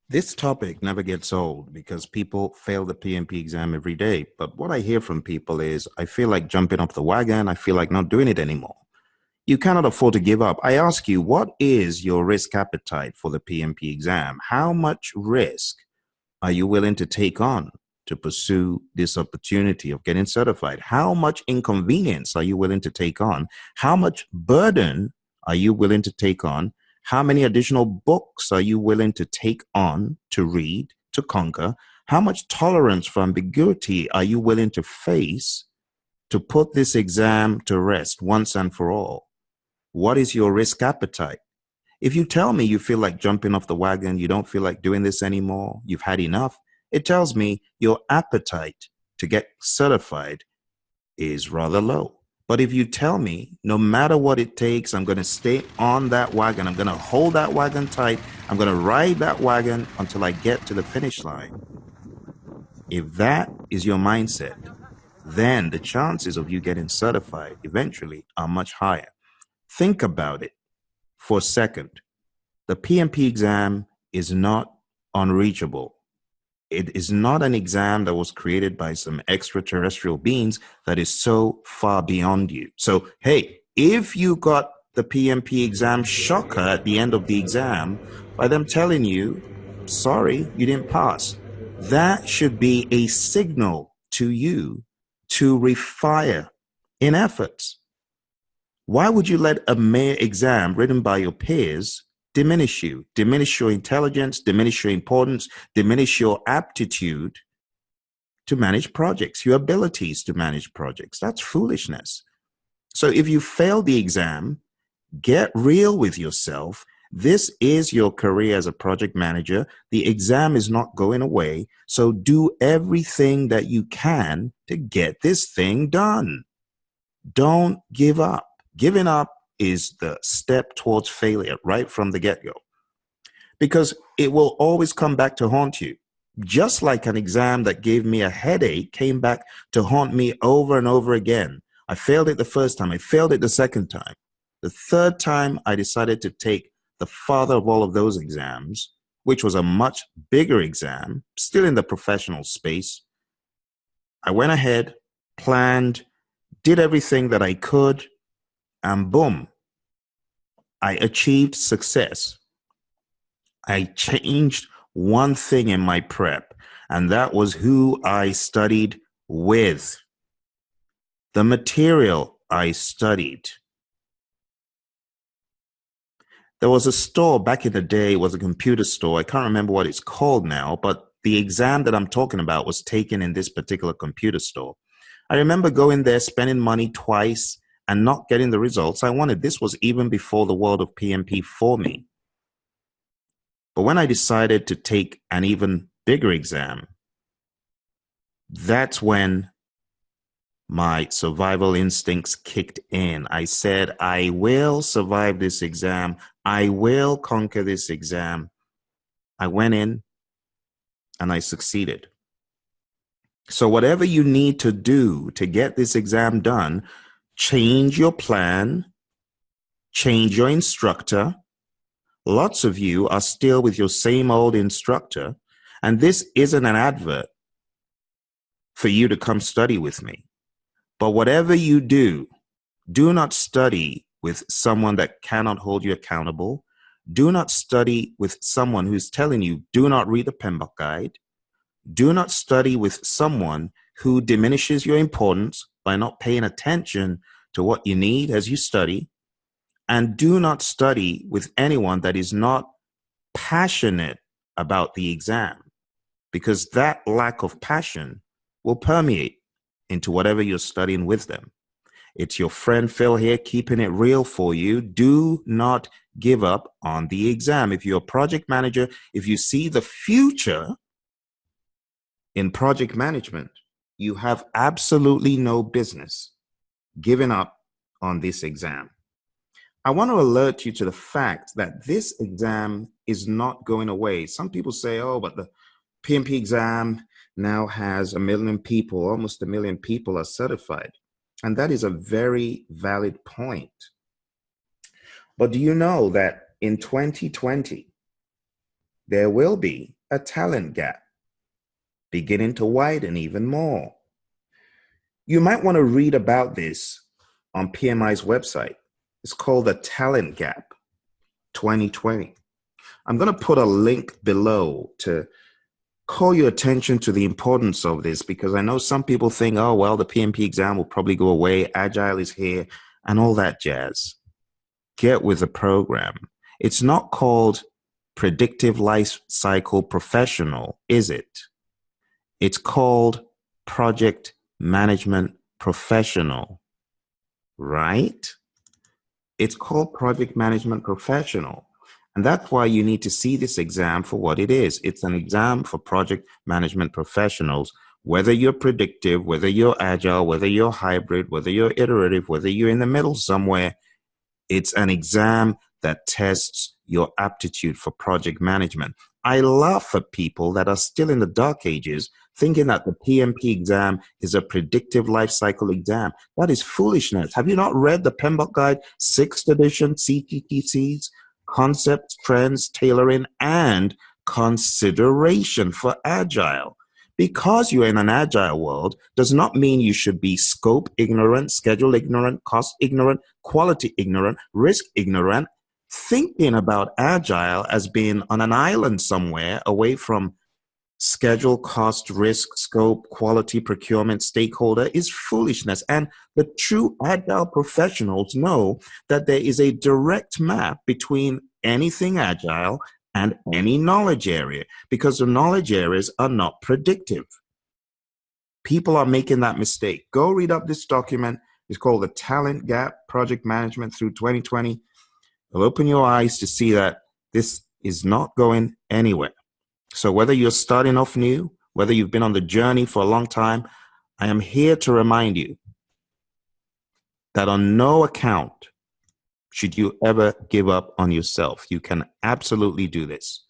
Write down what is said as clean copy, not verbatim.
This topic never gets old because people fail the PMP exam every day. But what I hear from people is, I feel like jumping off the wagon. I feel like not doing it anymore. You cannot afford to give up. I ask you, what is your risk appetite for the PMP exam? How much risk are you willing to take on to pursue this opportunity of getting certified? How much inconvenience are you willing to take on? How much burden are you willing to take on? How many additional books are you willing to take on to read, to conquer? How much tolerance for ambiguity are you willing to face to put this exam to rest once and for all? What is your risk appetite? If you tell me you feel like jumping off the wagon, you don't feel like doing this anymore, you've had enough, it tells me your appetite to get certified is rather low. But if you tell me, no matter what it takes, I'm going to stay on that wagon, I'm going to hold that wagon tight, I'm going to ride that wagon until I get to the finish line. If that is your mindset, then the chances of you getting certified eventually are much higher. Think about it for a second. The PMP exam is not unreachable. It is not an exam that was created by some extraterrestrial beings that is so far beyond you. So, hey, if you got the PMP exam shocker at the end of the exam by them telling you, sorry, you didn't pass, that should be a signal to you to refire in efforts. Why would you let a mere exam written by your peers diminish you, diminish your intelligence, diminish your importance, diminish your aptitude to manage projects, your abilities to manage projects? That's foolishness. So if you fail the exam, get real with yourself. This is your career as a project manager. The exam is not going away. So do everything that you can to get this thing done. Don't give up. Giving up is the step towards failure right from the get-go, because it will always come back to haunt you. Just like an exam that gave me a headache came back to haunt me over and over again. I failed it the first time. I failed it the second time. The third time, I decided to take the father of all of those exams, which was a much bigger exam, still in the professional space. I went ahead, planned, did everything that I could, and boom, I achieved success. I changed one thing in my prep, and that was who I studied with, the material I studied. There was a store back in the day, it was a computer store. I can't remember what it's called now, but the exam that I'm talking about was taken in this particular computer store. I remember going there, spending money twice, and not getting the results I wanted. This was even before the world of PMP for me. But when I decided to take an even bigger exam, that's when my survival instincts kicked in. I said, I will survive this exam. I will conquer this exam. I went in and I succeeded. So whatever you need to do to get this exam done, change your plan, change your instructor. Lots of you are still with your same old instructor, and this isn't an advert for you to come study with me. But whatever you do, do not study with someone that cannot hold you accountable. Do not study with someone who's telling you, do not read the PMP guide. Do not study with someone who diminishes your importance by not paying attention to what you need as you study. And do not study with anyone that is not passionate about the exam, because that lack of passion will permeate into whatever you're studying with them. It's your friend Phil here, keeping it real for you. Do not give up on the exam. If you're a project manager, if you see the future in project management, you have absolutely no business giving up on this exam. I want to alert you to the fact that this exam is not going away. Some people say, oh, but the PMP exam now has 1 million people, almost 1 million people are certified. And that is a very valid point. But do you know that in 2020, there will be a talent gap beginning to widen even more. You might want to read about this on PMI's website. It's called the Talent Gap 2020. I'm going to put a link below to call your attention to the importance of this, because I know some people think, oh, well, the PMP exam will probably go away. Agile is here and all that jazz. Get with the program. It's not called Predictive Life Cycle Professional, is it? It's called Project Management Professional, right? It's called Project Management Professional. And that's why you need to see this exam for what it is. It's an exam for project management professionals, whether you're predictive, whether you're agile, whether you're hybrid, whether you're iterative, whether you're in the middle somewhere. It's an exam that tests your aptitude for project management. I laugh at people that are still in the dark ages thinking that the PMP exam is a predictive life cycle exam. That is foolishness. Have you not read the PMBOK Guide 6th edition CTTCs? Concepts, trends, tailoring, and consideration for agile. Because you're in an agile world does not mean you should be scope ignorant, schedule ignorant, cost ignorant, quality ignorant, risk ignorant, thinking about agile as being on an island somewhere away from schedule, cost, risk, scope, quality, procurement, stakeholder is foolishness. And the true agile professionals know that there is a direct map between anything agile and any knowledge area, because the knowledge areas are not predictive. People are making that mistake. Go read up this document. It's called The Talent Gap, Project Management through 2020. It'll open your eyes to see that this is not going anywhere. So whether you're starting off new, whether you've been on the journey for a long time, I am here to remind you that on no account should you ever give up on yourself. You can absolutely do this.